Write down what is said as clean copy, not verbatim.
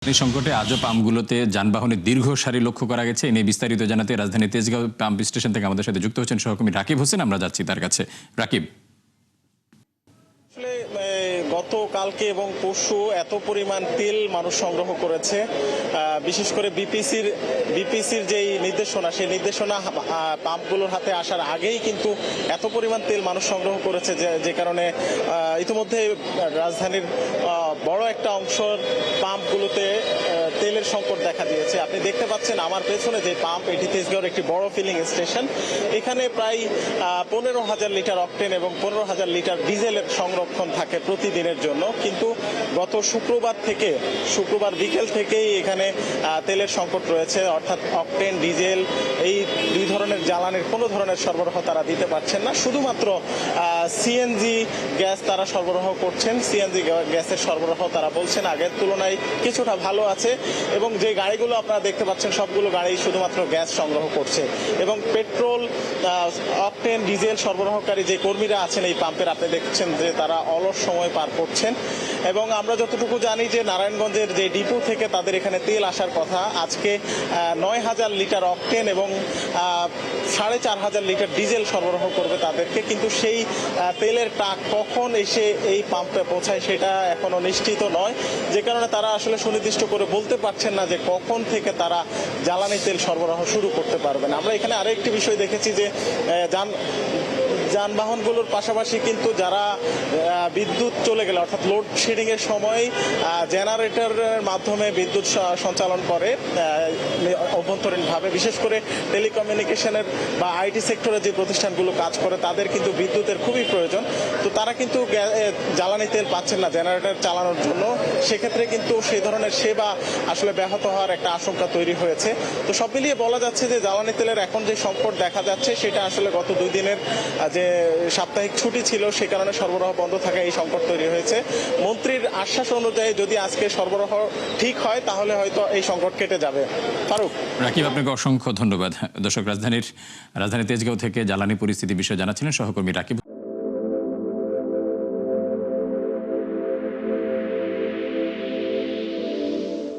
এই সংকটে আজও পাম্পগুলোতে যানবাহনের দীর্ঘ সারি লক্ষ্য করা গেছে। এ নিয়ে বিস্তারিত জানাতে রাজধানীর তেজগাঁও পাম্প স্টেশন থেকে আমাদের সাথে যুক্ত হচ্ছেন সহকর্মী রাকিব হোসেন। আমরা যাচ্ছি তার কাছে। রাকিব, আসলে গতকালকে এবং পরশু এত পরিমাণ তেল মানুষ সংগ্রহ করেছে, বিশেষ করে বিপিসির যেই নির্দেশনা, সেই নির্দেশনা পাম্পগুলোর হাতে আসার আগেই কিন্তু এত পরিমাণ তেল মানুষ সংগ্রহ করেছে যে কারণে ইতিমধ্যে রাজধানীর বড় একটা অংশের পাম্পগুলোতে তেলের সংকট দেখা দিয়েছে। আপনি দেখতে পাচ্ছেন আমার পেছনে যে পাম্প, এটি তেজগাঁওয়ের একটি বড় ফিলিং স্টেশন। এখানে প্রায় 15,000 লিটার অকটেন এবং 15,000 লিটার ডিজেলের সংরক্ষণ থাকে প্রতিদিনের জন্য। কিন্তু গত শুক্রবার বিকেল থেকেই এখানে তেলের সংকট রয়েছে, অর্থাৎ অকটেন, ডিজেল এই দুই ধরনের জ্বালানির কোনো ধরনের সরবরাহ তারা দিতে পারছেন না। শুধুমাত্র সিএনজি গ্যাস তারা সরবরাহ করছেন। সিএনজি গ্যাসের সরবরাহ তারা বলছেন আগের তুলনায় কিছুটা ভালো আছে, এবং যে গাড়িগুলো আপনারা দেখতে পাচ্ছেন সবগুলো গাড়ি শুধুমাত্র গ্যাস সংগ্রহ করছে। এবং পেট্রোল, অকটেন, ডিজেল সরবরাহকারী যে কর্মীরা আছেন এই পাম্পের, আপনি দেখছেন যে তারা অলস সময় পার করছেন। এবং আমরা যতটুকু জানি যে নারায়ণগঞ্জের যে ডিপো থেকে তাদের এখানে তেল আসার কথা, আজকে 9,000 লিটার অকটেন এবং 4,500 লিটার ডিজেল সরবরাহ করবে তাদেরকে। কিন্তু সেই তেলের ট্রাক কখন এসে এই পাম্পে পৌঁছায় সেটা এখনো নিশ্চিত নয়, যে কারণে তারা আসলে সুনির্দিষ্ট করে বলতে পারছেন না যে কখন থেকে তারা জ্বালানি তেল সরবরাহ শুরু করতে পারবেন। আমরা এখানে আরেকটি বিষয় দেখেছি যে যানবাহনগুলোর পাশাপাশি কিন্তু যারা বিদ্যুৎ চলে গেলে, অর্থাৎ লোডশেডিং এর সময় জেনারেটরের মাধ্যমে বিদ্যুৎ সঞ্চালন করে অভ্যন্তরীণভাবে, বিশেষ করে টেলিকমিউনিকেশনের বা আইটি সেক্টরে যে প্রতিষ্ঠানগুলো কাজ করে তাদের কিন্তু বিদ্যুতের খুবই প্রয়োজন। তো তারা কিন্তু জ্বালানি তেল পাচ্ছেন না জেনারেটর চালানোর জন্য। সেক্ষেত্রে কিন্তু সেই ধরনের সেবা আসলে ব্যাহত হওয়ার একটা আশঙ্কা তৈরি হয়েছে। তো সব মিলিয়ে বলা যাচ্ছে যে জ্বালানি তেলের এখন যে সংকট দেখা যাচ্ছে সেটা আসলে গত 2 দিনের যে সাপ্তাহিক ছুটি ছিল সে কারণে সরবরাহ বন্ধ থাকায় এই সংকট তৈরি হয়েছে। মন্ত্রীর আশ্বাস অনুযায়ী যদি আজকে সরবরাহ ঠিক হয় তাহলে হয়তো এই সংকট কেটে যাবে। ফারুক, রাকিব, আপনাকে অসংখ্য ধন্যবাদ। দর্শক, রাজধানী তেজগাঁও থেকে জ্বালানি পরিস্থিতি বিষয়ে জানাচ্ছিলেন সহকর্মী রাকিব।